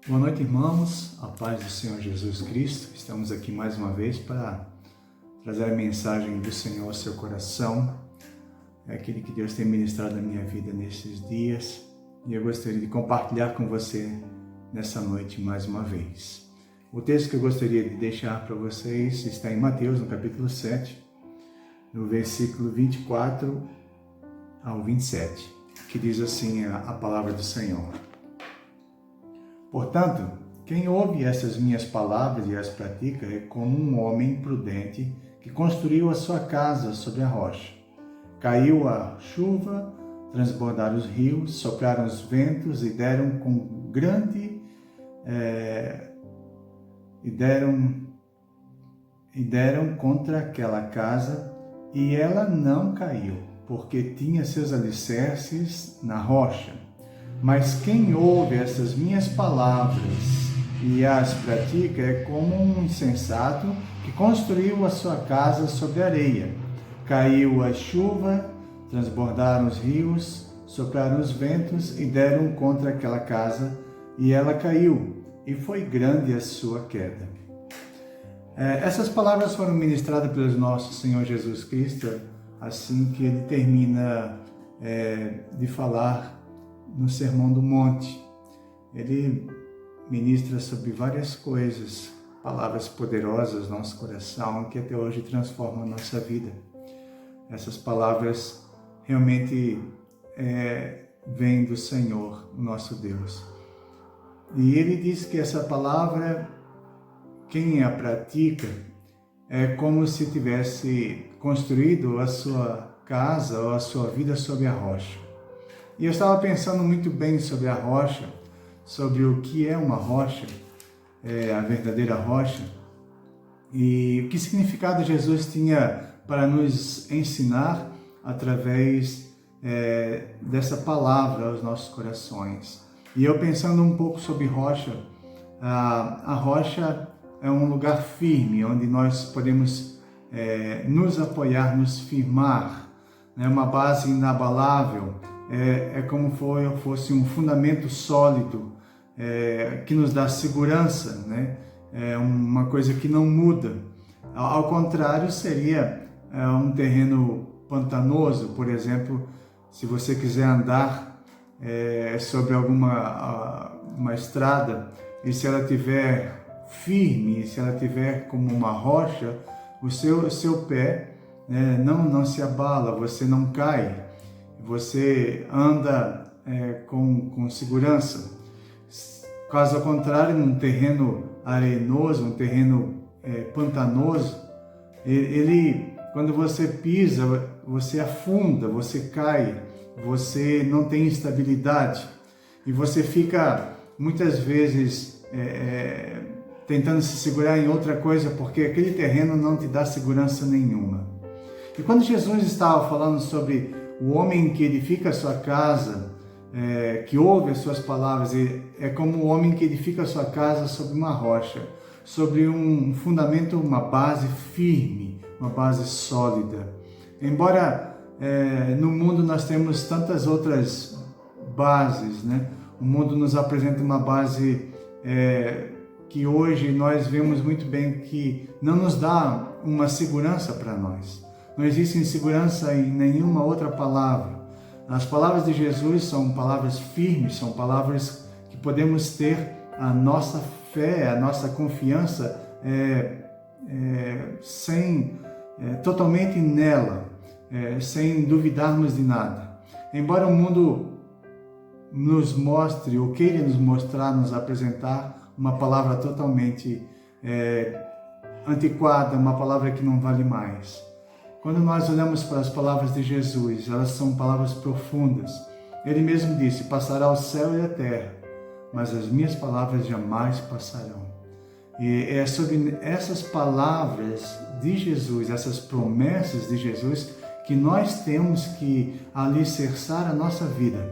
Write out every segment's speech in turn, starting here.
Boa noite, irmãos. A paz do Senhor Jesus Cristo. Estamos aqui mais uma vez para trazer a mensagem do Senhor ao seu coração. É aquele que Deus tem ministrado na minha vida nesses dias. E eu gostaria de compartilhar com você nessa noite mais uma vez. O texto que eu gostaria de deixar para vocês está em Mateus, no capítulo 7, no versículo 24 ao 27, que diz assim a palavra do Senhor. Portanto, quem ouve essas minhas palavras e as pratica é como um homem prudente que construiu a sua casa sobre a rocha. Caiu a chuva, transbordaram os rios, sopraram os ventos e deram contra aquela casa, e ela não caiu, porque tinha seus alicerces na rocha. Mas quem ouve essas minhas palavras e as pratica é como um insensato que construiu a sua casa sobre areia. Caiu a chuva, transbordaram os rios, sopraram os ventos e deram contra aquela casa, e ela caiu, e foi grande a sua queda. Essas palavras foram ministradas pelo nosso Senhor Jesus Cristo, assim que ele termina de falar no Sermão do Monte. Ele ministra sobre várias coisas, palavras poderosas no nosso coração, que até hoje transformam a nossa vida. Essas palavras realmente vêm do Senhor, nosso Deus. E ele diz que essa palavra, quem a pratica, é como se tivesse construído a sua casa ou a sua vida sobre a rocha. E eu estava pensando muito bem sobre a rocha, sobre o que é uma rocha, a verdadeira rocha, e que significado Jesus tinha para nos ensinar através dessa palavra aos nossos corações. E eu pensando um pouco sobre rocha, a rocha é um lugar firme, onde nós podemos nos apoiar, nos firmar, uma base inabalável. É como se fosse um fundamento sólido que nos dá segurança, É uma coisa que não muda. Ao contrário, seria um terreno pantanoso, por exemplo, se você quiser andar sobre uma estrada, e se ela estiver firme, se ela estiver como uma rocha, o seu pé não se abala, você não cai. Você anda com segurança. Caso contrário, num terreno arenoso, um terreno pantanoso, quando você pisa, você afunda, você cai, você não tem estabilidade e você fica muitas vezes tentando se segurar em outra coisa, porque aquele terreno não te dá segurança nenhuma. E quando Jesus estava falando sobre o homem que edifica a sua casa, que ouve as suas palavras, é como o homem que edifica a sua casa sobre uma rocha, sobre um fundamento, uma base firme, uma base sólida. Embora no mundo nós temos tantas outras bases, O mundo nos apresenta uma base que hoje nós vemos muito bem que não nos dá uma segurança para nós. Não existe segurança em nenhuma outra palavra. As palavras de Jesus são palavras firmes, são palavras que podemos ter a nossa fé, a nossa confiança totalmente nela, sem duvidarmos de nada. Embora o mundo nos mostre, ou queira nos mostrar, nos apresentar uma palavra totalmente antiquada, uma palavra que não vale mais. Quando nós olhamos para as palavras de Jesus, elas são palavras profundas. Ele mesmo disse: passará o céu e a terra, mas as minhas palavras jamais passarão. E é sobre essas palavras de Jesus, essas promessas de Jesus, que nós temos que alicerçar a nossa vida,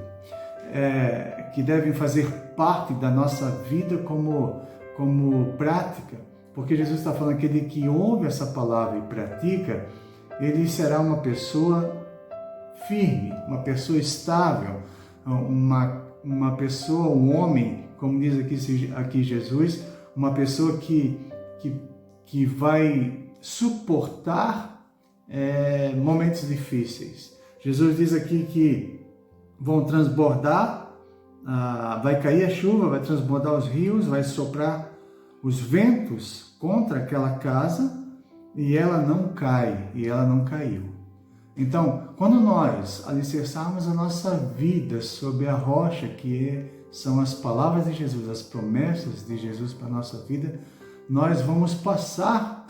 que devem fazer parte da nossa vida como prática, porque Jesus está falando que aquele que ouve essa palavra e pratica, ele será uma pessoa firme, uma pessoa estável, uma pessoa, um homem como diz aqui Jesus, uma pessoa que vai suportar momentos difíceis. Jesus diz aqui que vão transbordar, vai cair a chuva, vai transbordar os rios, vai soprar os ventos contra aquela casa e ela não cai, e ela não caiu. Então, quando nós alicerçarmos a nossa vida sobre a rocha, que são as palavras de Jesus, as promessas de Jesus para a nossa vida, nós vamos passar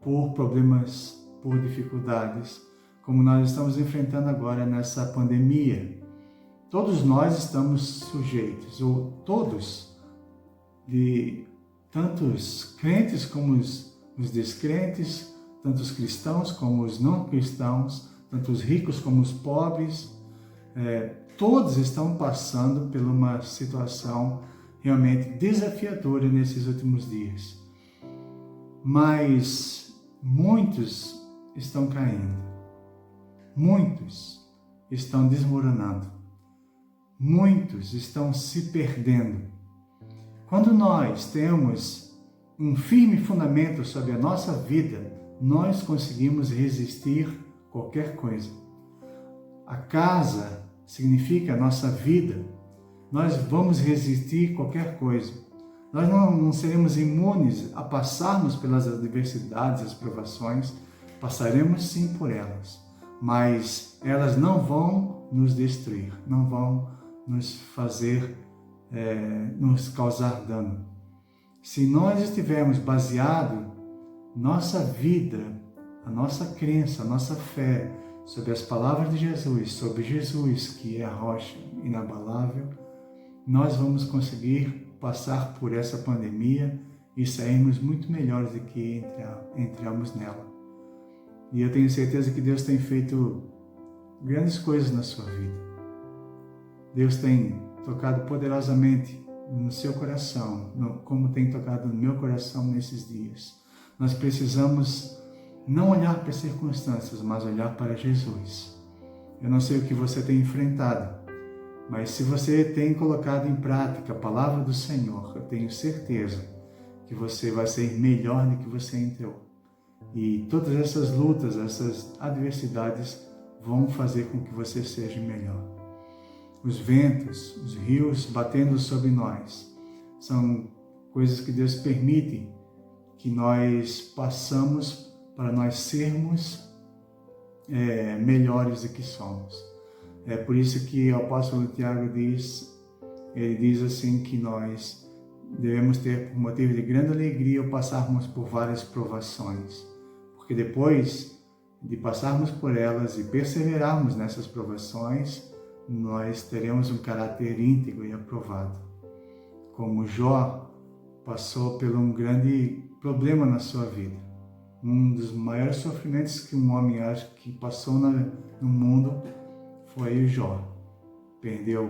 por problemas, por dificuldades, como nós estamos enfrentando agora nessa pandemia. Todos nós estamos sujeitos, ou todos, de tantos crentes como os descrentes, tanto os cristãos como os não cristãos, tanto os ricos como os pobres, todos estão passando por uma situação realmente desafiadora nesses últimos dias. Mas muitos estão caindo, muitos estão desmoronando, muitos estão se perdendo. Quando nós temos um firme fundamento sobre a nossa vida, nós conseguimos resistir qualquer coisa. A casa significa a nossa vida. Nós vamos resistir qualquer coisa. Nós não seremos imunes a passarmos pelas adversidades, as provações. Passaremos sim por elas, mas elas não vão nos destruir, não vão nos fazer, nos causar dano. Se nós estivermos baseados nossa vida, a nossa crença, a nossa fé sobre as palavras de Jesus, sobre Jesus, que é a rocha inabalável, nós vamos conseguir passar por essa pandemia e sairmos muito melhores do que entramos nela. E eu tenho certeza que Deus tem feito grandes coisas na sua vida. Deus tem tocado poderosamente no seu coração, como tem tocado no meu coração nesses dias. Nós precisamos não olhar para as circunstâncias, mas olhar para Jesus. Eu não sei o que você tem enfrentado, mas se você tem colocado em prática a palavra do Senhor, eu tenho certeza que você vai ser melhor do que você entrou. E todas essas lutas, essas adversidades vão fazer com que você seja melhor. Os ventos, os rios batendo sobre nós, são coisas que Deus permite que nós passamos para nós sermos melhores do que somos. É por isso que o apóstolo Tiago diz assim que nós devemos ter por motivo de grande alegria ao passarmos por várias provações, porque depois de passarmos por elas e perseverarmos nessas provações, nós teremos um caráter íntegro e aprovado. Como Jó passou por um grande problema na sua vida. Um dos maiores sofrimentos que um homem acho que passou no mundo foi o Jó. Perdeu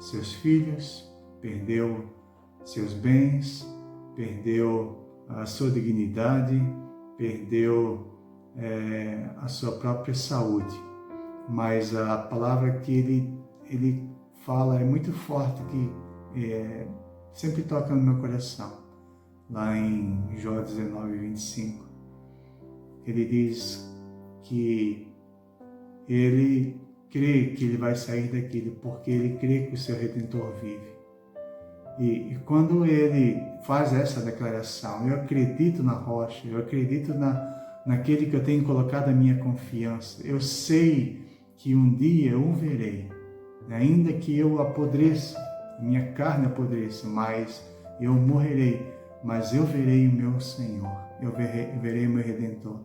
seus filhos, perdeu seus bens, perdeu a sua dignidade, perdeu a sua própria saúde. Mas a palavra que ele fala é muito forte, que sempre toca no meu coração. Lá em Jó 19, 25, ele diz que ele crê que ele vai sair daquilo, porque ele crê que o seu Redentor vive. E quando ele faz essa declaração, eu acredito na rocha, eu acredito naquele que eu tenho colocado a minha confiança, eu sei que um dia eu o verei, ainda que eu apodreça, minha carne apodreça, mas eu morrerei, mas eu verei o meu Senhor, eu verei o meu Redentor.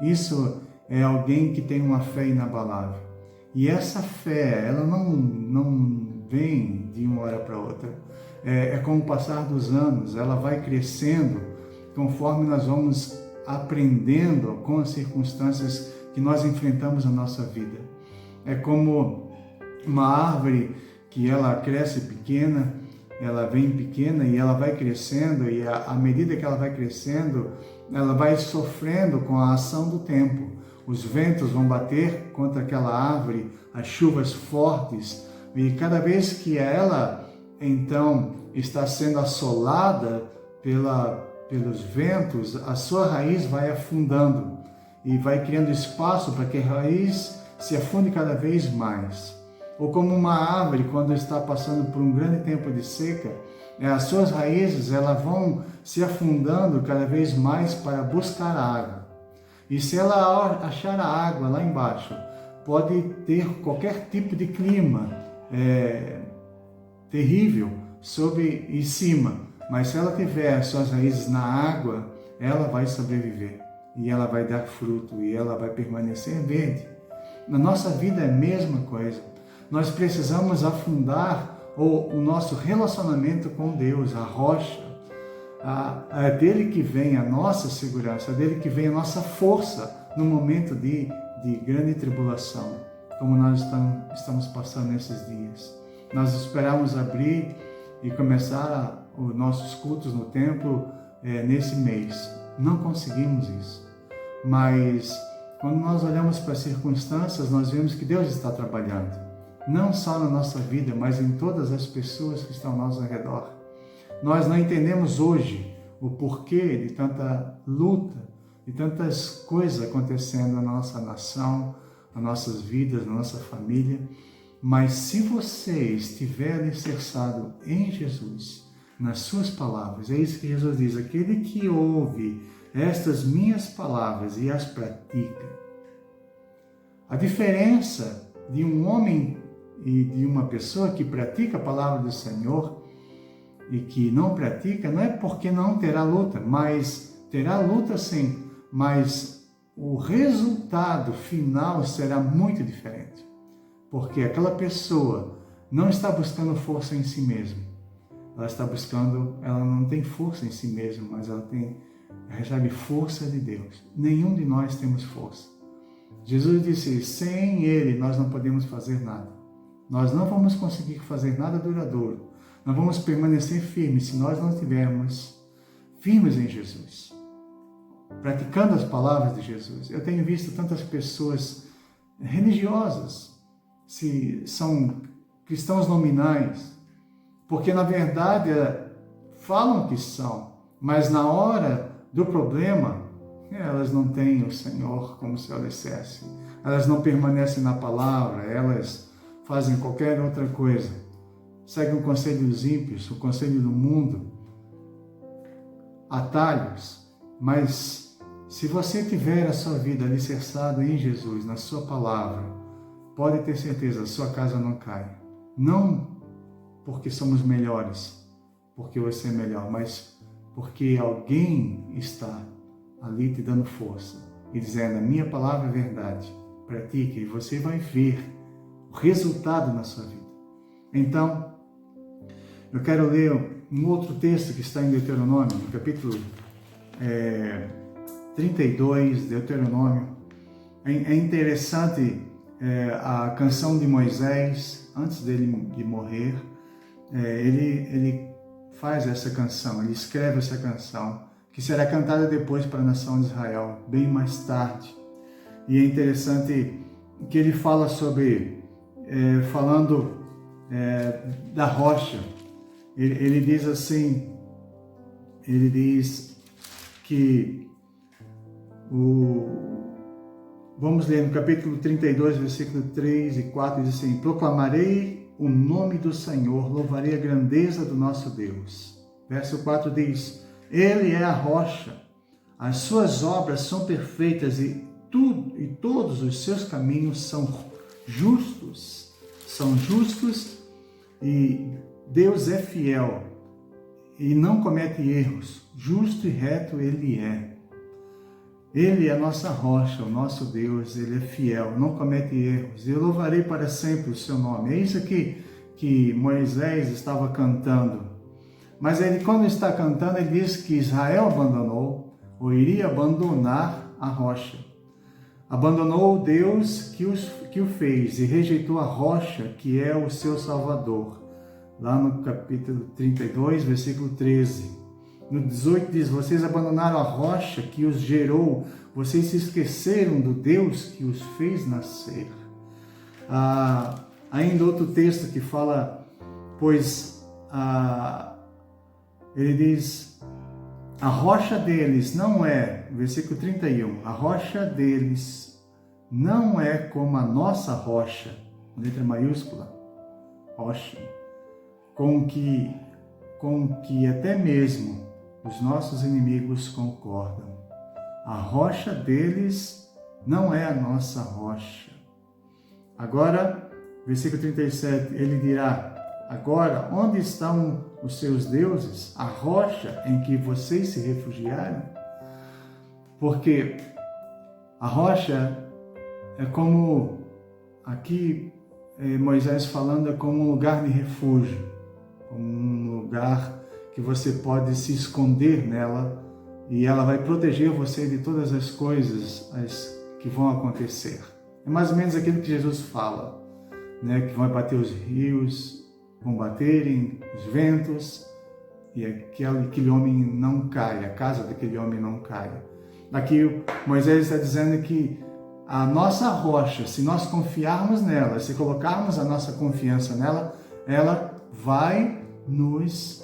Isso é alguém que tem uma fé inabalável. E essa fé, ela não vem de uma hora para outra. Com o passar dos anos, ela vai crescendo conforme nós vamos aprendendo com as circunstâncias que nós enfrentamos na nossa vida. É como uma árvore que ela cresce pequena, ela vem pequena e ela vai crescendo, e à medida que ela vai crescendo, ela vai sofrendo com a ação do tempo. Os ventos vão bater contra aquela árvore, as chuvas fortes, e cada vez que ela então está sendo assolada pelos ventos, a sua raiz vai afundando e vai criando espaço para que a raiz se afunde cada vez mais. Ou como uma árvore, quando está passando por um grande tempo de seca, as suas raízes elas vão se afundando cada vez mais para buscar água. E se ela achar a água lá embaixo, pode ter qualquer tipo de clima terrível sobre e cima, mas se ela tiver suas raízes na água, ela vai sobreviver e ela vai dar fruto e ela vai permanecer verde. Na nossa vida é a mesma coisa. Nós precisamos afundar o nosso relacionamento com Deus, a rocha. É dele que vem a nossa segurança, é dele que vem a nossa força no momento de grande tribulação, como nós estamos passando nesses dias. Nós esperamos abrir e começar os nossos cultos no templo nesse mês. Não conseguimos isso, mas quando nós olhamos para as circunstâncias, nós vemos que Deus está trabalhando, não só na nossa vida, mas em todas as pessoas que estão ao nosso redor. Nós não entendemos hoje o porquê de tanta luta, de tantas coisas acontecendo na nossa nação, nas nossas vidas, na nossa família, mas se você estiver alicerçado em Jesus, nas suas palavras, é isso que Jesus diz: aquele que ouve estas minhas palavras e as pratica. A diferença de um homem e de uma pessoa que pratica a palavra do Senhor e que não pratica, não é porque não terá luta, mas terá luta sim, mas o resultado final será muito diferente, porque aquela pessoa não está buscando força em si mesma, ela não tem força em si mesma, mas ela recebe força de Deus. Nenhum de nós temos força. Jesus disse: sem Ele nós não podemos fazer nada. Nós não vamos conseguir fazer nada duradouro. Nós vamos permanecer firmes se nós não estivermos firmes em Jesus, praticando as palavras de Jesus. Eu tenho visto tantas pessoas religiosas, se são cristãos nominais, porque na verdade falam que são, mas na hora do problema, elas não têm o Senhor como seu alicerce. Elas não permanecem na palavra, elas fazem qualquer outra coisa. Seguem o conselho dos ímpios, o conselho do mundo, atalhos. Mas se você tiver a sua vida alicerçada em Jesus, na sua palavra, pode ter certeza, a sua casa não cai. Não porque somos melhores, porque você é melhor, mas porque alguém está ali te dando força e dizendo: a minha palavra é verdade, pratique e você vai ver o resultado na sua vida. Então, eu quero ler um outro texto que está em Deuteronômio, no capítulo 32, Deuteronômio. É interessante a canção de Moisés, antes dele de morrer, ele faz essa canção, ele escreve essa canção, que será cantada depois para a nação de Israel, bem mais tarde. E é interessante que ele fala sobre, da rocha. Ele diz assim, ele diz que, vamos ler no capítulo 32, versículo 3 e 4, diz assim: proclamarei o nome do Senhor, louvarei a grandeza do nosso Deus. Verso 4 diz: Ele é a rocha, as suas obras são perfeitas e todos os seus caminhos são justos. E Deus é fiel e não comete erros. Justo e reto Ele é. Ele é a nossa rocha, o nosso Deus, Ele é fiel, não comete erros. Eu louvarei para sempre o seu nome. É isso que Moisés estava cantando. Mas ele, quando está cantando, ele diz que Israel abandonou, ou iria abandonar a rocha. Abandonou o Deus que o fez e rejeitou a rocha, que é o seu Salvador. Lá no capítulo 32, versículo 13. No 18 diz: vocês abandonaram a rocha que os gerou, vocês se esqueceram do Deus que os fez nascer. Ainda outro texto que fala: pois ele diz, a rocha deles não é, versículo 31, a rocha deles não é como a nossa rocha, letra maiúscula, rocha, com que até mesmo os nossos inimigos concordam. A rocha deles não é a nossa rocha. Agora, versículo 37, ele dirá, agora, onde estão os seus deuses, a rocha em que vocês se refugiaram? Porque a rocha é como, aqui Moisés falando, é como um lugar de refúgio, como um lugar que você pode se esconder nela e ela vai proteger você de todas as coisas que vão acontecer. É mais ou menos aquilo que Jesus fala, né? Que vão bater os rios, vão baterem os ventos e aquele homem não cai, a casa daquele homem não cai. Aqui Moisés está dizendo que a nossa rocha, se nós confiarmos nela, se colocarmos a nossa confiança nela, ela vai nos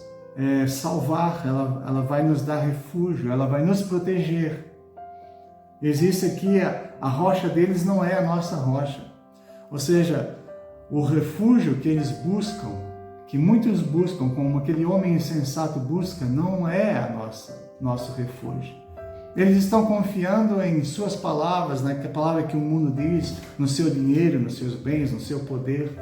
salvar, ela vai nos dar refúgio, ela vai nos proteger. Existe aqui, a rocha deles não é a nossa rocha. Ou seja, o refúgio que eles buscam, que muitos buscam, como aquele homem insensato busca, não é nosso refúgio. Eles estão confiando em suas palavras, na palavra que o mundo diz, no seu dinheiro, nos seus bens, no seu poder,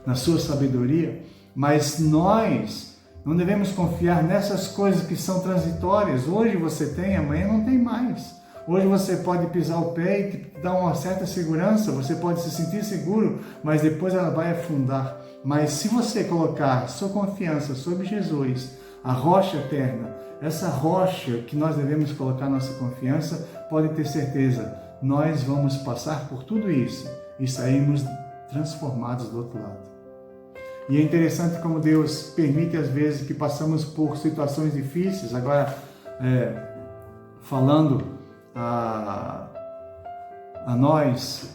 na sua sabedoria, mas nós não devemos confiar nessas coisas que são transitórias. Hoje você tem, amanhã não tem mais. Hoje você pode pisar o pé e te dar uma certa segurança, você pode se sentir seguro, mas depois ela vai afundar. Mas se você colocar sua confiança sobre Jesus, a rocha eterna, essa rocha que nós devemos colocar nossa confiança, pode ter certeza, nós vamos passar por tudo isso e sairmos transformados do outro lado. E é interessante como Deus permite às vezes que passamos por situações difíceis. Agora, falando a nós,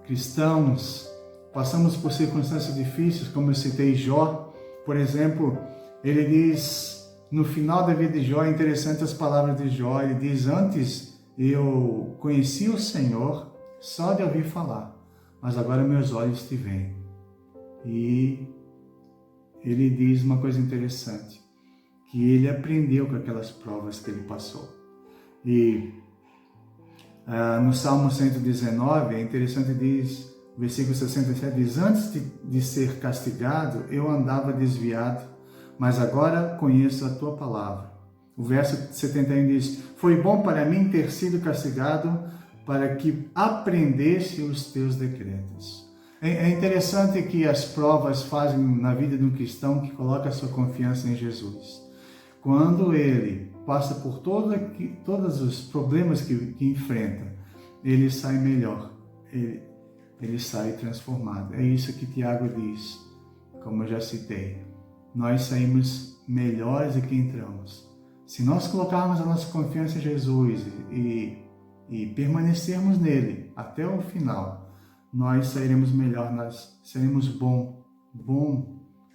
cristãos, passamos por circunstâncias difíceis, como eu citei Jó, por exemplo, ele diz, no final da vida de Jó, é interessante as palavras de Jó, ele diz, antes eu conheci o Senhor só de ouvir falar, mas agora meus olhos te veem. E ele diz uma coisa interessante, que ele aprendeu com aquelas provas que ele passou. E no Salmo 119, é interessante, diz, versículo 67, diz, antes de ser castigado, eu andava desviado, mas agora conheço a tua palavra. O verso 71 diz, foi bom para mim ter sido castigado, para que aprendesse os teus decretos. É interessante que as provas fazem na vida de um cristão que coloca a sua confiança em Jesus. Quando ele passa por todos os problemas que enfrenta, ele sai melhor, ele sai transformado. É isso que Tiago diz, como eu já citei. Nós saímos melhores do que entramos. Se nós colocarmos a nossa confiança em Jesus e permanecermos nele até o final, nós sairemos melhor, nós seremos bom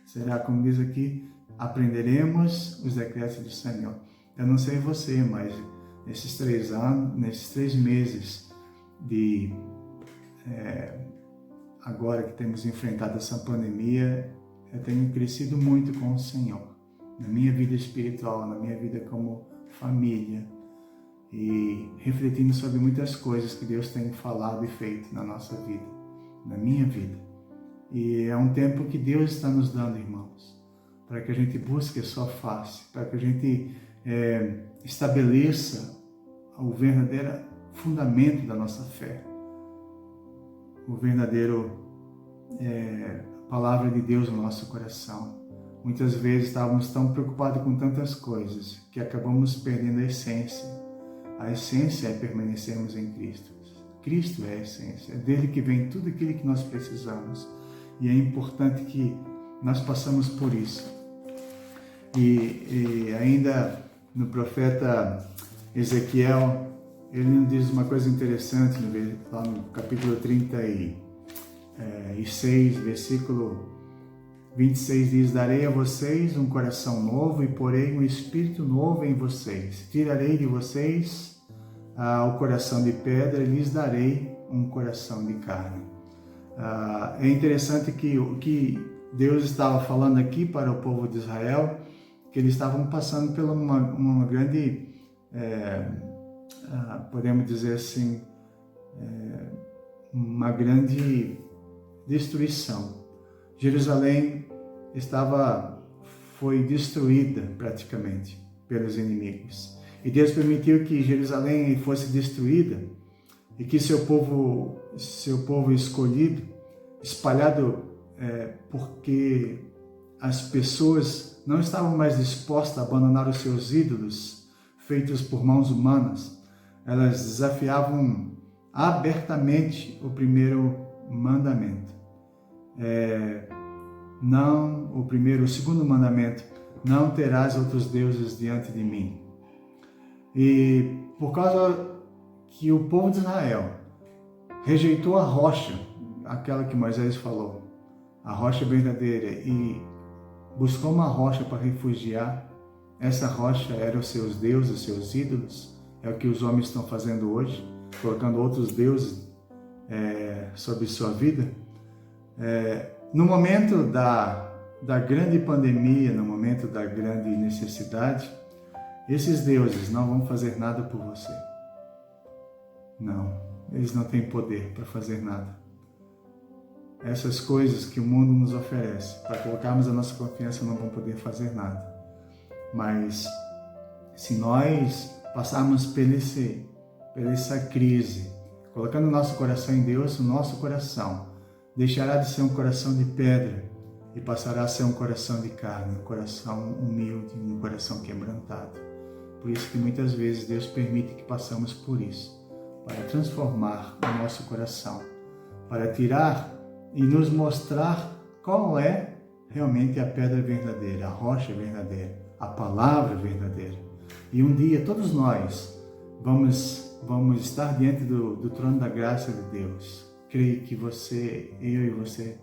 será, como diz aqui, aprenderemos os decretos do Senhor. Eu não sei você, mas nesses 3 meses de agora que temos enfrentado essa pandemia, eu tenho crescido muito com o Senhor, na minha vida espiritual, na minha vida como família, e refletindo sobre muitas coisas que Deus tem falado e feito na nossa vida, na minha vida. E é um tempo que Deus está nos dando, irmãos, para que a gente busque a sua face, para que a gente estabeleça o verdadeiro fundamento da nossa fé, o verdadeiro palavra de Deus no nosso coração. Muitas vezes estávamos tão preocupados com tantas coisas que acabamos perdendo a essência. A essência é permanecermos em Cristo. Cristo é a essência, é dele que vem tudo aquilo que nós precisamos. E é importante que nós passamos por isso. E ainda no profeta Ezequiel, ele nos diz uma coisa interessante, lá no capítulo 36, versículo 26 diz: darei a vocês um coração novo e porei um espírito novo em vocês. Tirarei de vocês o coração de pedra e lhes darei um coração de carne. É interessante que o que Deus estava falando aqui para o povo de Israel, que eles estavam passando por uma grande, podemos dizer assim, uma grande destruição. Jerusalém foi destruída praticamente pelos inimigos. E Deus permitiu que Jerusalém fosse destruída e que seu povo escolhido, espalhado, porque as pessoas não estavam mais dispostas a abandonar os seus ídolos feitos por mãos humanas. Elas desafiavam abertamente o primeiro mandamento. O segundo mandamento: não terás outros deuses diante de mim. E por causa que o povo de Israel rejeitou a rocha, aquela que Moisés falou, a rocha verdadeira, e buscou uma rocha para refugiar, essa rocha era os seus deuses, os seus ídolos. É o que os homens estão fazendo hoje, colocando outros deuses sobre sua vida. No momento da grande pandemia, no momento da grande necessidade, esses deuses não vão fazer nada por você. Não, eles não têm poder para fazer nada. Essas coisas que o mundo nos oferece, para colocarmos a nossa confiança, não vão poder fazer nada. Mas se nós passarmos por essa crise, colocando o nosso coração em Deus, o nosso coração deixará de ser um coração de pedra e passará a ser um coração de carne, um coração humilde, um coração quebrantado. Por isso que muitas vezes Deus permite que passamos por isso, para transformar o nosso coração, para tirar e nos mostrar qual é realmente a pedra verdadeira, a rocha verdadeira, a palavra verdadeira. E um dia todos nós vamos estar diante do trono da graça de Deus. Creio que eu e você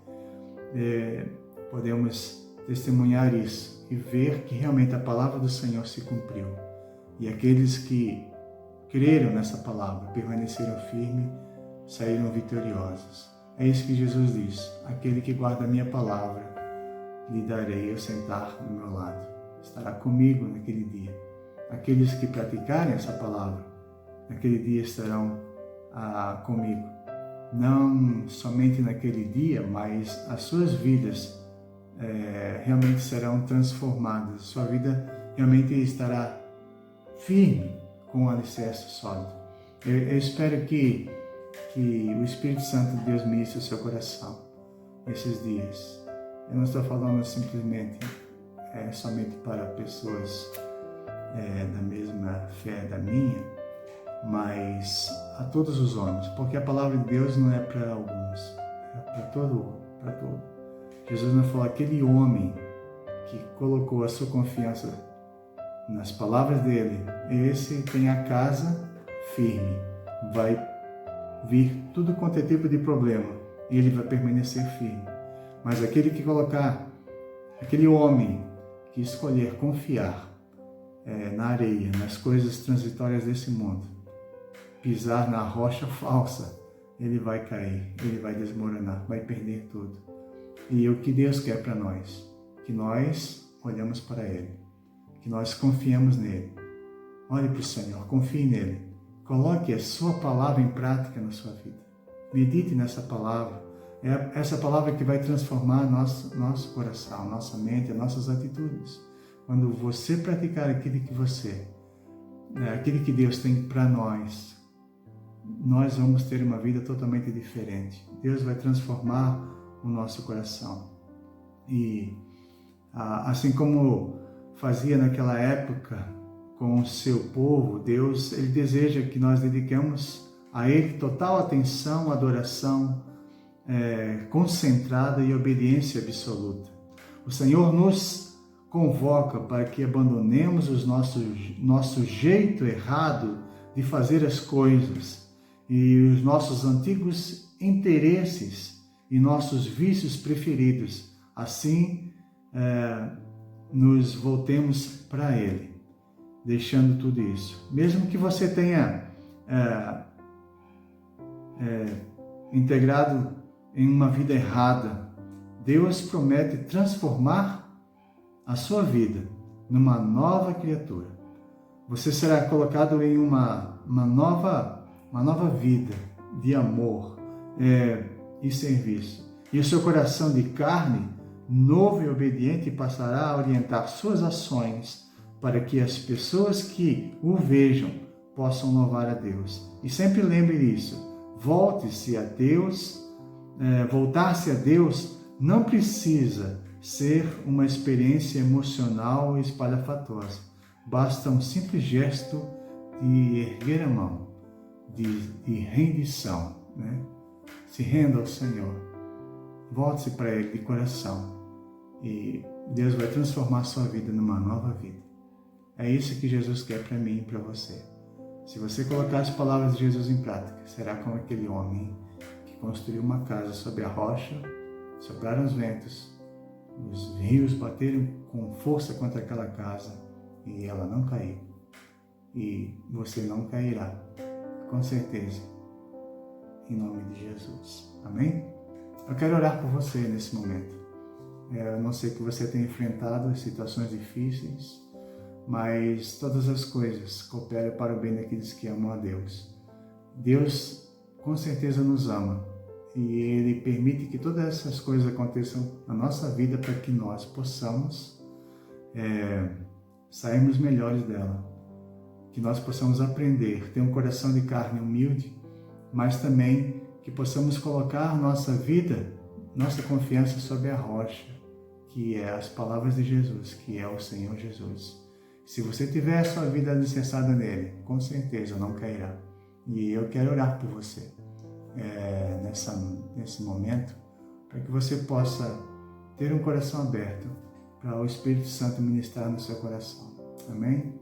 podemos testemunhar isso e ver que realmente a palavra do Senhor se cumpriu. E aqueles que creram nessa palavra, permaneceram firmes, saíram vitoriosos. É isso que Jesus diz: aquele que guarda a minha palavra, lhe darei eu sentar do meu lado. Estará comigo naquele dia. Aqueles que praticarem essa palavra, naquele dia estarão comigo. Não somente naquele dia, mas as suas vidas realmente serão transformadas. Sua vida realmente estará firme com o alicerce sólido. Eu espero que o Espírito Santo de Deus ministre o seu coração nesses dias. Eu não estou falando simplesmente somente para pessoas da mesma fé da minha, mas a todos os homens, porque a palavra de Deus não é para alguns, é para todo. Jesus não falou: aquele homem que colocou a sua confiança nas palavras dele, esse tem a casa firme, vai vir tudo quanto é tipo de problema e ele vai permanecer firme. Mas aquele homem que escolher confiar na areia, nas coisas transitórias desse mundo, pisar na rocha falsa, ele vai cair, ele vai desmoronar, vai perder tudo. E o que Deus quer para nós? Que nós olhamos para Ele, que nós confiemos nele. Olhe para o Senhor, confie nele. Coloque a sua palavra em prática na sua vida. Medite nessa palavra. É essa palavra que vai transformar nosso coração, nossa mente, nossas atitudes. Quando você praticar aquilo que Deus tem para nós vamos ter uma vida totalmente diferente. Deus vai transformar o nosso coração. E assim como fazia naquela época com o seu povo, Deus, Ele deseja que nós dediquemos a Ele total atenção, adoração concentrada e obediência absoluta. O Senhor nos convoca para que abandonemos nosso jeito errado de fazer as coisas e os nossos antigos interesses e nossos vícios preferidos, Assim, nos voltemos para Ele, deixando tudo isso. Mesmo que você tenha integrado em uma vida errada, Deus promete transformar a sua vida numa nova criatura. Você será colocado em uma nova vida de amor e serviço. E o seu coração de carne, novo e obediente, passará a orientar suas ações para que as pessoas que o vejam possam louvar a Deus. E sempre lembre disso. Volte-se a Deus. Voltar-se a Deus não precisa ser uma experiência emocional e espalhafatosa. Basta um simples gesto de erguer a mão, de rendição, né? Se renda ao Senhor. Volte-se para Ele de coração e Deus vai transformar a sua vida numa nova vida. É isso que Jesus quer para mim e para você. Se você colocar as palavras de Jesus em prática, será como aquele homem que construiu uma casa sobre a rocha, sopraram os ventos, os rios bateram com força contra aquela casa e ela não caiu. E você não cairá, com certeza, em nome de Jesus. Amém? Eu quero orar por você nesse momento. Eu não sei que você tem enfrentado situações difíceis, mas todas as coisas cooperam para o bem daqueles que amam a Deus. Deus com certeza nos ama e Ele permite que todas essas coisas aconteçam na nossa vida para que nós possamos sairmos melhores dela, que nós possamos aprender, ter um coração de carne humilde, mas também que possamos colocar nossa vida, nossa confiança sobre a rocha, que é as palavras de Jesus, que é o Senhor Jesus. Se você tiver a sua vida alicerçada nele, com certeza não cairá. E eu quero orar por você nesse momento, para que você possa ter um coração aberto para o Espírito Santo ministrar no seu coração. Amém?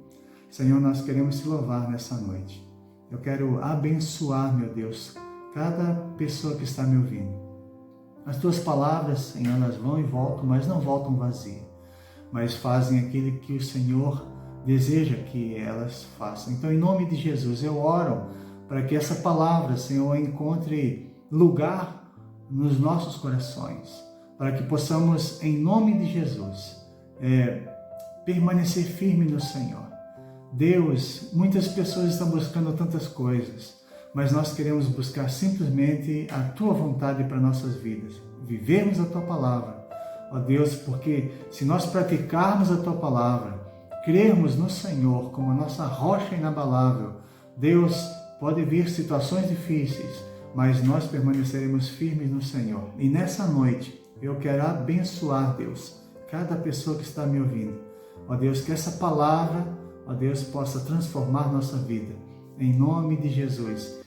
Senhor, nós queremos te louvar nessa noite. Eu quero abençoar, meu Deus, cada pessoa que está me ouvindo. As tuas palavras, Senhor, elas vão e voltam, mas não voltam vazias, mas fazem aquilo que o Senhor deseja que elas façam. Então, em nome de Jesus, eu oro para que essa palavra, Senhor, encontre lugar nos nossos corações, para que possamos, em nome de Jesus, permanecer firme no Senhor. Deus, muitas pessoas estão buscando tantas coisas, mas nós queremos buscar simplesmente a Tua vontade para nossas vidas, vivermos a Tua palavra, ó Deus, porque se nós praticarmos a Tua palavra, crermos no Senhor como a nossa rocha inabalável, Deus, pode vir situações difíceis, mas nós permaneceremos firmes no Senhor. E nessa noite, eu quero abençoar, Deus, cada pessoa que está me ouvindo. Ó Deus, que essa palavra, ó Deus, possa transformar nossa vida. Em nome de Jesus.